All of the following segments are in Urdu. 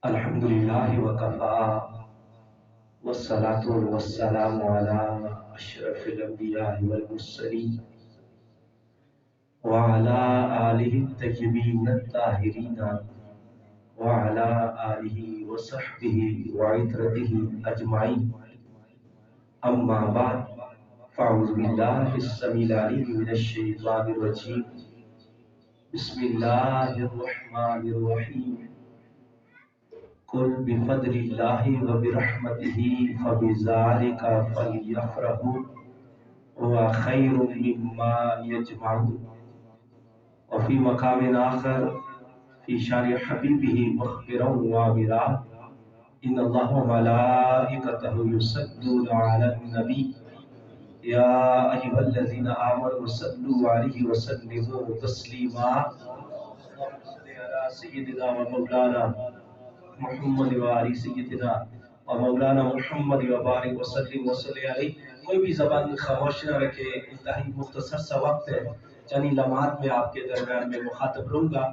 الحمدللہ وکفا والصلاة والسلام علی اشرف الانبیاء والمرسلین وعلى آلہ الطیبین الطاہرین وعلى آلہ وصحبہ وعترتہ اجمعین اما بعد فاعوذ باللہ السمیع العلیم من الشیطان الرجیم بسم اللہ الرحمن الرحیم قل بفضل اللہ وبرحمتہ فبذالک فلیفرحوا هو خیر مما یجمعون وفی مقام آخر فی شان حبیبہ مخبرا وعامرا ان اللہ وملائکتہ یصلون علی النبی یا ایھا الذین آمنوا صلوا علیہ وسلموا تسلیما سیدنا و مولانا محمد و آل سیدنا و مولانا محمد و بارک وسلم وصلی علیہ۔ کوئی بھی زبان خاموش نہ رکھے، انتہائی مختصر سا وقت ہے، چند لمحات میں آپ کے درمیان میں مخاطب رہوں گا۔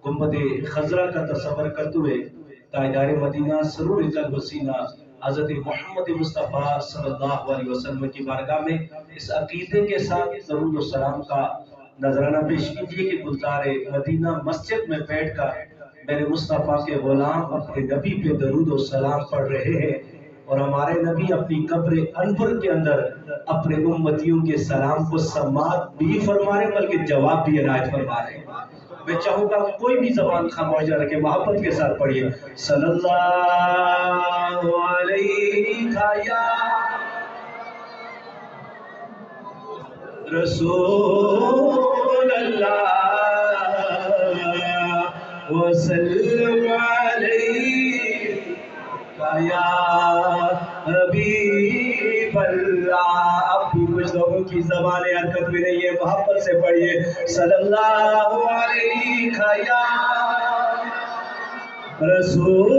گنبد خضرا کا تصور کرتے ہوئے تاجدار مدینہ سرور الحسینہ حضرت محمد مصطفیٰ صلی اللہ علیہ وسلم کی بارگاہ میں اس عقیدے کے ساتھ درود و سلام کا نذرانہ پیش کیجیے کہ گلزار مدینہ مسجد میں بیٹھ کر میرے مصطفیٰ کے غلام اپنے نبی پہ درود و سلام پڑھ رہے ہیں، اور ہمارے نبی اپنی قبر انور کے اندر اپنے امتیوں کے سلام کو سماعت بھی فرما رہے بلکہ جواب بھی عنایت فرما رہے ہیں۔ میں چاہوں گا کوئی بھی زبان خاموش نہ رکھے، محبت کے ساتھ پڑھیے صلی اللہ علیہ یا رسول اللہ وسلم علیہ یا حبیب اللہ۔ اب بھی کچھ لوگوں کی زبان حرکت میں نہیں ہے، محبت سے پڑھیے صلی اللہ علیہ یا رسول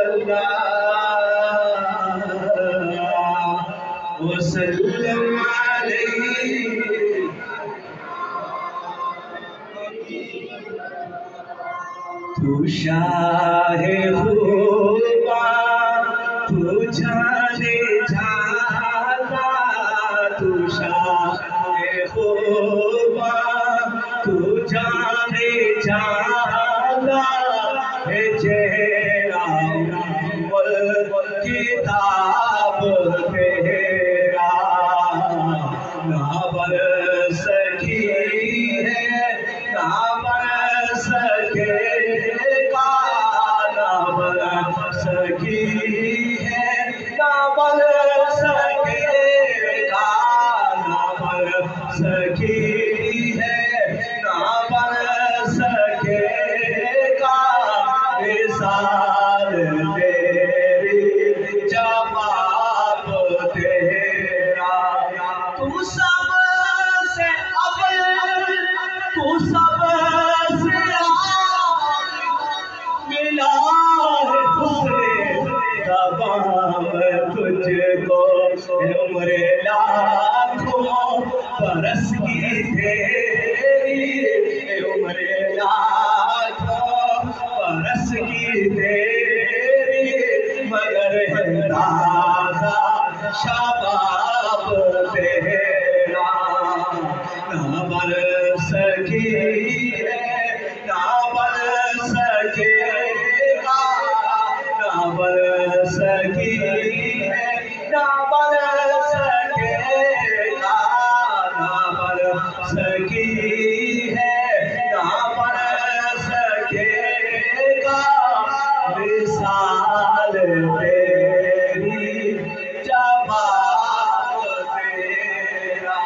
اللہ وسلم علیہ۔ تو شاہ خوباں تو جانے جاتا، تو شاہ خوباں تو جانے جاتا ہے، چہرہ کتاب تیرا نہ بن سکی ہے، نہ بن سکے گا، نہ بن سکی ہے، نہ بن سکے گا، نہ بن سکی ہے، نہ بن سکے گا، مثال تیری جواب تیرا۔ تو سب سے اول، تو سب سے ملا ہے حسن تمام تجھ کو، عمر لاکھوں برس کی تیری، عمر لاکھوں برس کی تیری، مگر ہے تازہ شباب تیرا، نہ بن سکی ہے، نہ بن سکے گا، نہ بن سکی ہے، نہ بن سکے گا، نہ بن سکی ہے، نہ بن سکے گا، مثال تیری جواب تیرا۔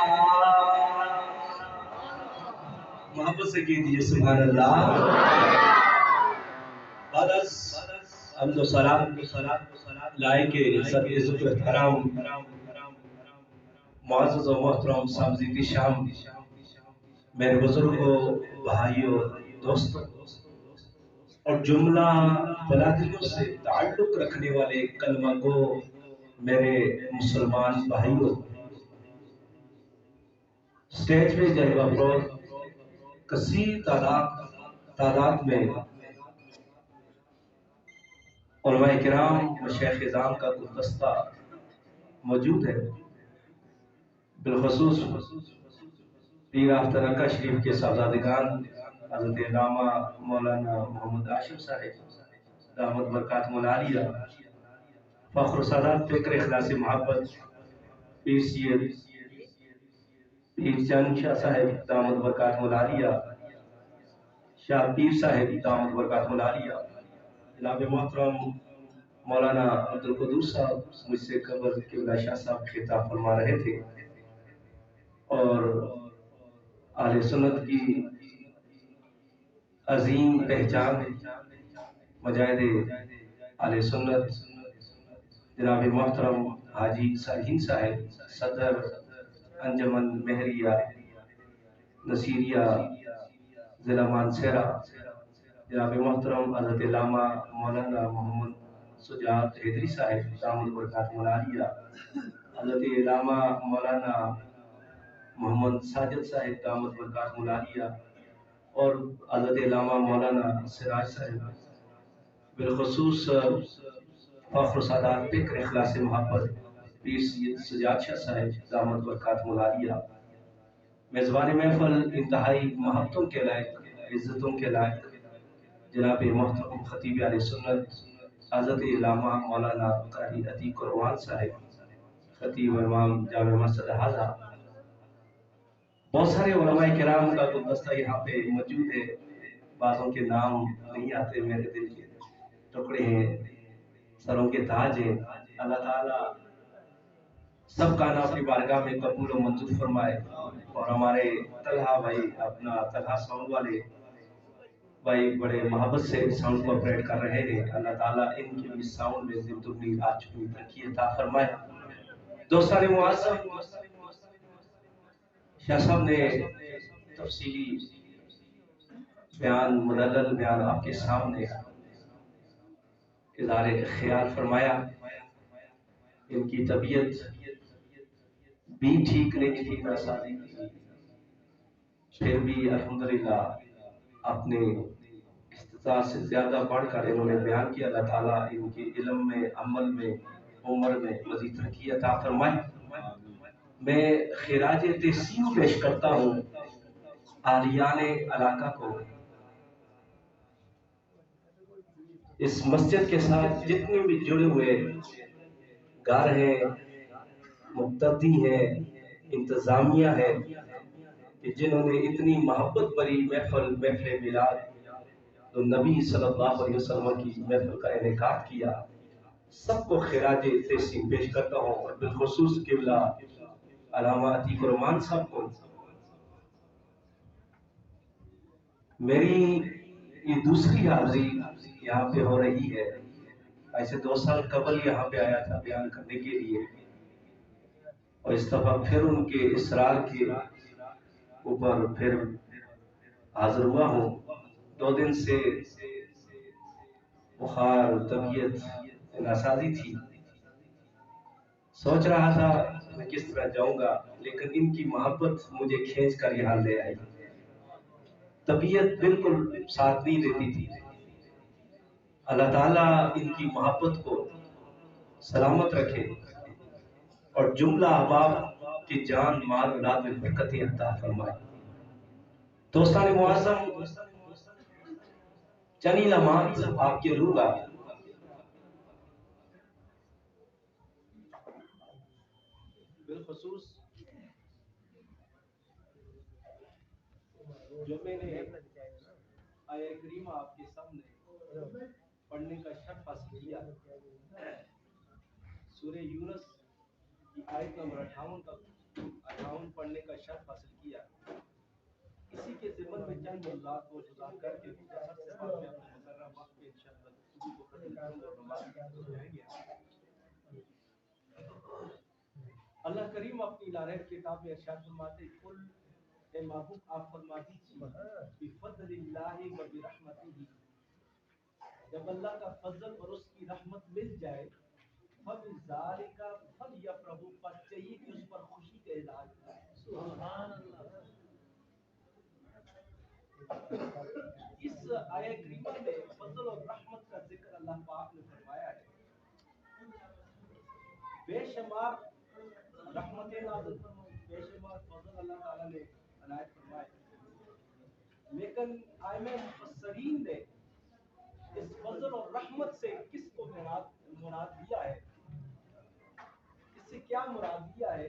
محبت سے کہیے سبحان اللہ۔ بعد از حمد و سلام لائے کے سب عزت و احترام معزز و محترم سامعین شام، میرے بزرگوں، بھائیوں، دوستوں اور جملہ بلادریوں سے تعلق رکھنے والے کلمہ گو میرے مسلمان بھائیوں، سٹیج پہ جلوہ افروز کثیر تعداد میں علماء کرام مشایخ اعظام کا گلدستہ موجود ہے، بالخصوص پیر آفتہ رکا شریف کے صاحبزادگان حضرت علامہ مولانا محمد عاشق صاحب دامت برکات ملالیہ، فخر و سعادت فکر اخلاص محبت پیر سید پیر چند شاہ صاحب دامت برکات ملالیہ، شاہ پیر صاحب دامت برکات ملالیہ، جناب محترم مولانا عبدالقدوس صاحب مجھ سے قبل قبلہ شاہ صاحب خطاب فرما رہے تھے، اور اہل سنت کی عظیم پہچان مجاہد اہل سنت جناب محترم حاجی سالحین صاحب صدر انجمن مہریہ نصیریہ ضلع مانسہرہ، جناب محترم حضرت علامہ مولانا محمد سجاد حیدری صاحب دامت برکات ملالیہ، حضرت علامہ مولانا محمد ساجد صاحب دامت برکات ملالیہ، اور حضرت علامہ مولانا سراج صاحب، بالخصوص فخر و سعادت فکر اخلاص محبت پیر سید سجاد شاہ صاحب دامت برکات ملالیہ، میزبان محفل انتہائی محبتوں کے لائق عزتوں کے لائق جناب محترم خطیب علیہ سنت حضرت علامہ مولانا قاری عتیق الروان صاحب خطیب امام جامع مسجد حاضہ، بہت سارے علماء کرام کا گلدستہ یہاں پہ موجود ہے، بعضوں کے نام نہیں آتے، میرے دل کے ٹکڑے ہیں، سروں کے تاج ہیں، اللہ تعالیٰ سب کا نام اپنی بارگاہ میں قبول و منظور فرمائے، اور ہمارے طلحہ بھائی اپنا طلحہ ساؤنڈ والے بھائی بڑے محبت سے ساؤنڈ کو اپریٹ کر رہے ہیں، اللہ تعالیٰ ان کی بھی ساؤنڈ میں زندگی آج کی ترقی عطا فرمائے۔ دوستان معظم، شاہ صاحب نے تفصیلی بیان مدلل بیان آپ کے سامنے اظہار خیال فرمایا، ان کی طبیعت بھی ٹھیک نہیں تھی، ناسازی تھی، پھر بھی الحمدللہ اپنے استطاعت سے زیادہ بڑھ کر انہوں نے بیان کیا، اللہ تعالیٰ ان کے علم میں، عمل میں، عمر میں مزید ترقی عطا فرمائے۔ میں خراج تحسین پیش کرتا ہوں آریان علاقہ کو، اس مسجد کے ساتھ جتنے بھی جڑے ہوئے گھر ہیں، مقتدی ہیں، انتظامیہ ہے، کہ جنہوں نے اتنی محبت بری محفل میلاد تو نبی صلی اللہ علیہ وسلم کی محفل کا انعقاد کیا، سب کو خراج تحسین پیش کرتا ہوں، اور بالخصوص قبلہ علامہ عتیق الرحمان صاحب کو۔ میری یہ دوسری حاضری یہاں پہ ہو رہی ہے، ایسے 2 سال قبل یہاں پہ آیا تھا بیان کرنے کے لیے، اور اس دفعہ پھر ان کے اصرار کے اوپر پھر حاضر ہوا ہوں۔ 2 دن سے بخار، طبیعت ناسازی تھی، سوچ رہا تھا میں کس طرح جاؤں گا، لیکن ان کی محبت مجھے کھینچ کر یہاں لے آئی، طبیعت بالکل ساتھ نہیں دیتی تھی۔ اللہ تعالیٰ ان کی محبت کو سلامت رکھے، اور جملہ احباب کی جان مال اولاد میں برکتیں عطا فرمائے۔ دوستان معظم، چند لمحات آپ کے روح گا، بالخصوص جو میں نے آیہ کریمہ آپ کے سامنے پڑھنے کا شرف حاصل کیا، سورہ یونس کی آیت نمبر 58 پڑھنے کا شرف حاصل کیا، اسی کے ضمن میں چند موضوعات کو جدا کر کے مختصر سے بات میں اپنے مقررہ وقت پہ انشاءاللہ گفتگو کو ختم کروں اور نماز کی طرف جائیں گے۔ اللہ کریم اپنی لارح کتاب میں ارشاد فرماتے، کل اے محبوب آپ فرما دیجیے بفضل اللہ و برحمتہ، جب اللہ کا فضل اور اس کی رحمت مل جائے، فبذالک فلیفرحوا، پر چاہیے کہ اس پر خوشی کا اظہار کریں۔ سبحان اللہ۔ اس آیہ کریمہ میں فضل اور رحمت کا ذکر اللہ پاک نے فرمایا ہے. بے شمار رحمتیں نازل فرمائی، بے شمار فضل اللہ تعالیٰ نے عنایت فرمائے، لیکن آئمہ مفسرین نے اس فضل اور رحمت سے کس کو مراد لیا ہے، اس سے کیا مراد لیا ہے؟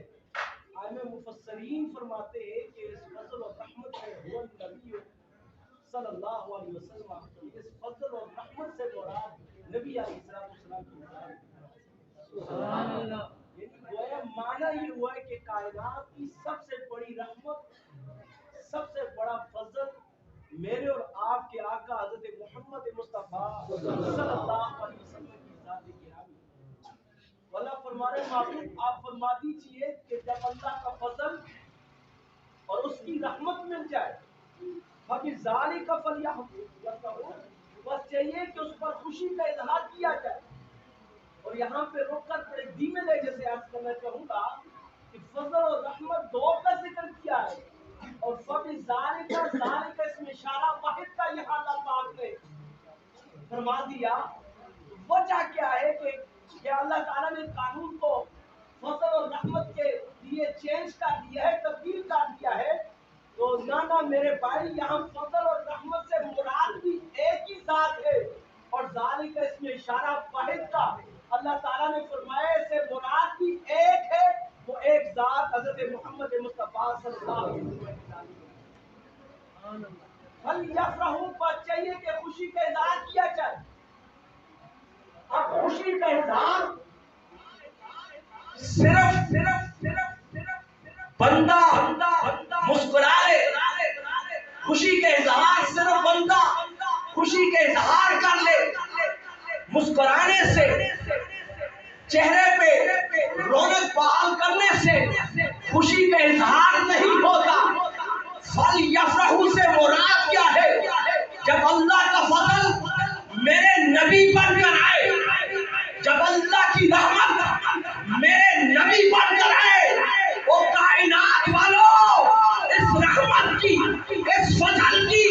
آئمہ مفسرین فرماتے ہیں کہ اس فضل اور رحمت سے هو النبی صلی اللہ علیہ وسلم، اس فضل اور رحمت سے مراد نبی علیہ السلام کی ذات ہے. سبحان اللہ. یعنی گویا معنی یہ ہوا ہے کہ کائنات کی سب سے بڑی رحمت، سب سے بڑا فضل میرے اور آپ کے آقا حضرت محمد مصطفیٰ صلی اللہ علیہ وسلم کی ذات گرامی. اللہ فرما رہے معبود آپ فرما دیجئے کہ جب اللہ کا فضل اور اس کی رحمت مل جائے فَبِذَالِكَ فَلْيَفْرَحُوا، بس چاہیے کہ اس پر خوشی کا اظہار کیا جائے. اور یہاں پہ رک کر بڑے دھیمے لہجے سے عرض کرنا چاہوں گا کہ فضل اور رحمت دو کا ذکر کیا ہے، اور فَبِذَالِكَ ذَالِكَ اس میں اشارہ واحد کا یہاں اللہ پاک نے فرما دیا. وجہ کیا ہے کہ اللہ تعالیٰ نے قانون کو فضل اور رحمت کے لیے چینج کر دیا ہے، تبدیل کر دیا ہے. تو نانا میرے بھائی، یہاں فضل اور رحمت سے مراد بھی ایک ہی ذات ہے، اور ذالک اس میں اشارہ واحد کا اللہ تعالیٰ نے فرمایا سے مراد بھی ایک ہے، وہ ایک ذات حضرت محمد مصطفیٰ صلی اللہ علیہ وسلم. فَلْيَفْرَحُوا، بس چاہیے کہ خوشی کا اظہار کیا جائے. اب خوشی کا اظہار صرف بندہ مسکرائے، خوشی کا اظہار صرف بندہ خوشی کا اظہار کر لے، مسکرانے سے، چہرے پہ رونق بحال کرنے سے خوشی کا اظہار نہیں ہوتا. فَلْيَفْرَحُوا سے مراد کیا ہے؟ جب اللہ کا فضل میرے نبی بن کر آئے، جب اللہ کی رحمت میرے نبی بن کر آئے، وہ کائنات والوں اس رحمت کی، اس فضل کی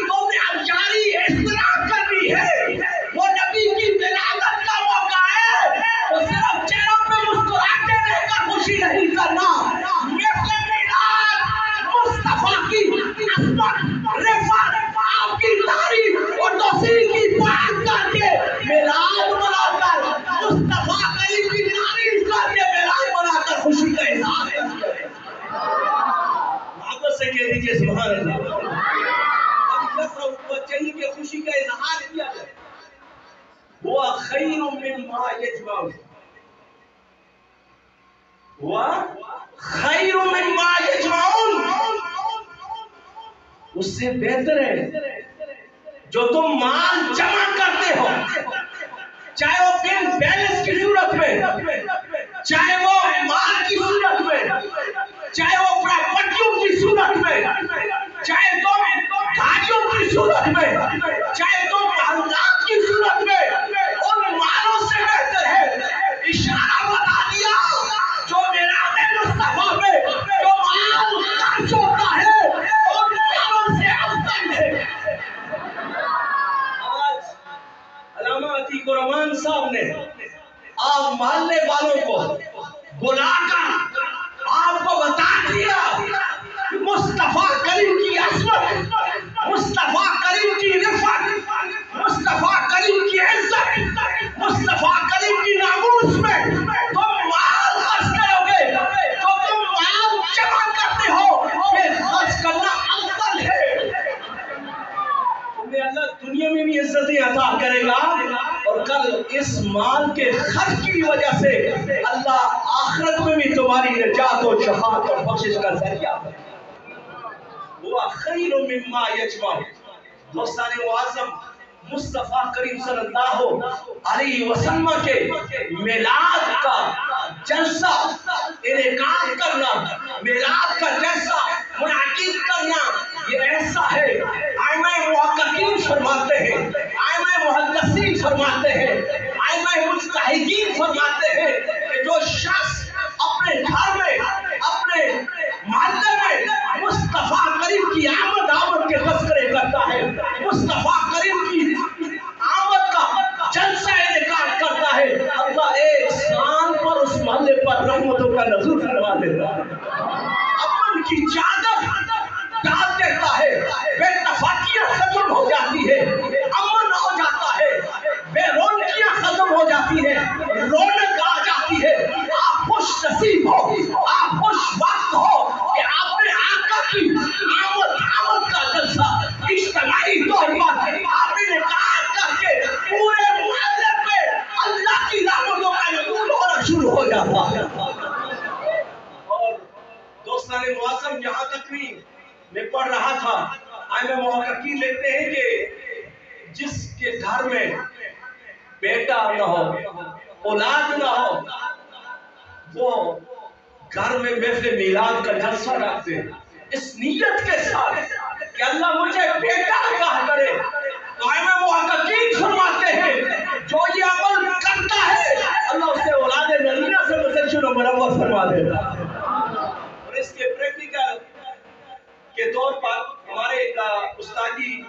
تو نے اب جاری اس طرح کرنی ہے. وہ نبی کی ولادت کا موقع ہے تو صرف چہروں پہ مسکراتے رہ کر خوشی نہیں کرنا. مصطفیٰ کی عظمت، رفعت، آپ کی تعریف اور توسیع کی بات کر کے میلاد منا کر، مصطفیٰ کریم کی تعریف کر کے میلاد منا کر خوشی کا اظہار ہے. محبت سے کہہ دیجئے سبحان اللہ. اب چاہیے کہ خوشی کا اظہار کیا جائے. وہ خیر مما یجمعون، وہ خیر مما یجمعون، اس سے بہتر ہے جو تم مال جمع کرتے ہو، چاہے وہ بین بیلنس کی صورت میں، چاہے وہ مال کی صورت میں، چاہے وہ پراپرٹیوں کی صورت میں، چاہے تم گاڑیوں کی صورت میں، چاہے تم محلات کی صورت میں، ان مالوں سے بہتر ہے. اشارہ بتا دیا جو میرا مصطفیٰ میں جو مال خرچ ہوتا ہے ان مالوں سے افضل ہے. آج علامہ عتیق الرحمان صاحب نے آپ محلے والوں کو بلا کر آپ کو بتا دیا مصطفیٰ کریم کی عظمت، مصطفیٰ کریم کی رفعت، مصطفیٰ کریم کی عزت، مصطفیٰ کریم کی ناموس میں تم مال خرچ کرو گے تو تم مال جمع کرتے ہو، یہ خرچ کرنا افضل ہے. تمہیں اللہ دنیا میں بھی عزتیں عطا کرے گا، اور کل اس مال کے خرچ کی وجہ سے اللہ آخرت میں بھی تمہاری نجات و شفاعت اور بخشش کا ذریعہ ہے. وہ خیر مما یجمع، دوستان معظم، مصطفیٰ کریم صلی اللہ علیہ وسلم کے میلاد کا جلسہ انعقاد کرنا، میلاد کا جلسہ منعقد کرنا، یہ ایسا ہے. ائمہ محققین فرماتے ہیں، ائمہ محدثین فرماتے ہیں، ائمہ مجتہدین فرماتے ہیں کہ جو شخص اپنے گھر میں، اپنے محلے میں مصطفیٰ کریم کی آمد کے تذکرے کرتا رہا تھا آئمہ محققین لکھتے ہیں کہ جس کے گھر میں بیٹا نہ ہو، اولاد نہ ہو، وہ گھر میں محفل میلاد کا جلسہ رکھتے ہیں اس نیت کے ساتھ کہ اللہ مجھے بیٹا عطا کرے۔ تو آئمہ محققین فرماتے ہیں جو یہ عمل کرتا ہے اللہ اسے اولاد نرینہ سے مسجل و منور فرما دیتا ہے۔ اور اس کے پریکٹیکل کے طور پر ہمارے استادی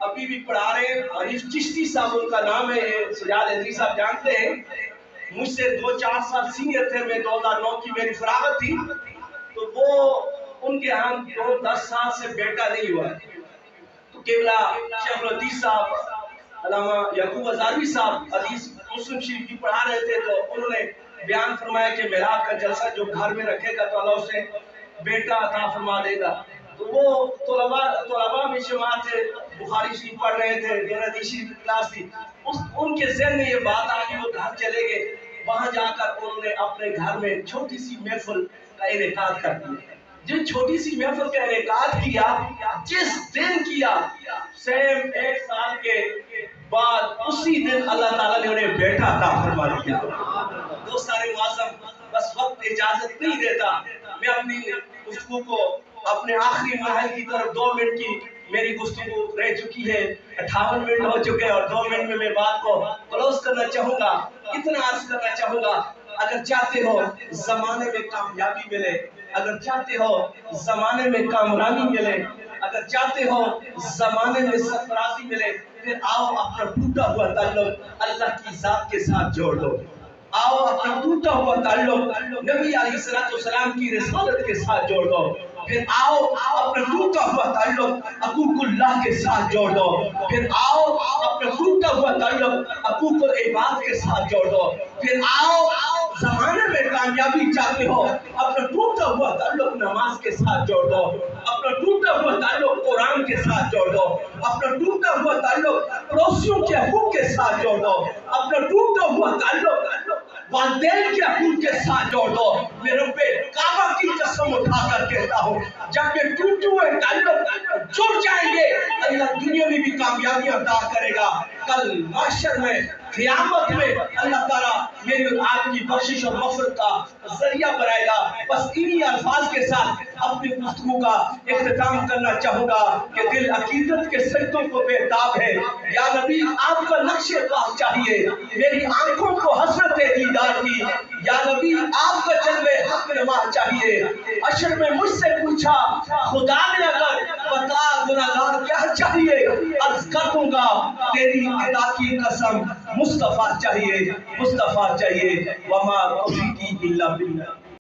ابھی بھی پڑھا رہے ہیں، حنیف چشتی صاحب ان کا نام ہے، سجاد عزیز صاحب جانتے ہیں، مجھ سے 2-4 سال سینئر تھے، میں 2009 کی میری فراغت تھی، تو وہ ان کے ہم 10 سال سے بیٹا نہیں ہوا۔ تو قبلہ شیخ الحدیث صاحب، علامہ یعقوب ہزاروی صاحب حدیث مسلم شریف کی پڑھا رہے تھے، تو انہوں نے بیان فرمایا کہ میلاد کا جلسہ جو گھر میں رکھے گا تو اللہ اسے بیٹا عطا فرما دے گا۔ تو وہ طلباء میں شمار تھے، بخاری شریف پڑھ رہے تھے، حدیث شریف کی کلاس تھی، ان کے ذہن میں یہ بات آ گئی، وہ گھر چلے گئے، وہاں جا کر انہوں نے اپنے گھر میں چھوٹی سی محفل کا انعقاد کر دیا۔ جن چھوٹی سی محفل کا انعقاد کیا، جس دن کیا، سیم 1 سال کے بعد اسی دن اللہ تعالیٰ نے انہیں بیٹا عطا فرما دیا۔ دوستان معظم، بس وقت اجازت نہیں دیتا، میں اپنی گفتگو کو اپنے آخری مرحلے کی طرف 2 منٹ کی میری گفتگو رہ چکی ہے، 58 منٹ ہو چکے ہیں، اور 2 منٹ میں میں بات کو کلوز کرنا چاہوں گا۔ اتنا عرض کرنا چاہوں گا، اگر چاہتے ہو زمانے میں کامیابی ملے، اگر چاہتے ہو زمانے میں کامرانی ملے، اگر چاہتے ہو زمانے میں سرفرازی ملے، پھر آؤ اپنا ٹوٹا ہوا تعلق اللہ کی ذات کے ساتھ جوڑ دو۔ آؤ اپنا ٹوٹا ہوا تعلق نبی علیہ السلام کی رسالت کے ساتھ جوڑ دو۔ پھر آؤ اپنا ٹوٹا ہوا تعلق حقوق اللہ کے ساتھ جوڑ دو۔ پھر آؤ اپنا ٹوٹا ہوا تعلق حقوق العباد کے ساتھ جوڑ دو۔ پھر آؤ زمانے میں کامیابی چاہتے ہو، اپنا ٹوٹا ہوا تعلق نماز کے ساتھ جوڑ دو، اپنا ٹوٹا ہوا تعلق قرآن کے ساتھ جوڑ دو، اپنا ٹوٹا ہوا تعلق پڑوسیوں کے حقوق کے ساتھ جوڑ دو، اپنا ٹوٹا ہوا تعلق والدین کے حقوق کے ساتھ جوڑ دو۔ میں رب کعبہ کی قسم اٹھا کر کہتا ہوں، جب یہ ٹوٹے ہوئے تعلق جڑ جائیں گے، اللہ دنیا میں بھی کامیابی عطا کرے گا، کل محشر میں قیامت میں اللہ تعالیٰ میری اور آپ کی بخشش اور مغفرت کا ذریعہ بنائے گا۔ بس انہی الفاظ کے ساتھ اپنی گفتگو کا اختتام کرنا چاہوں گا کہ دل عقیدت کے سجدوں کو بےتاب ہے، یا نبی آپ کا نقش قاف چاہیے، میری آنکھوں کو حسرت دیدار کی، یا نبی آپ کا جلوہ حق نما چاہیے۔ حشر میں مجھ سے پوچھا خدا نے اگر بتا گناہگار کیا چاہیے، عرض کر دوں گا تیری عطا کی قسم مصطفیٰ چاہیے، مصطفیٰ چاہیے۔ وما توفیقی الا باللہ۔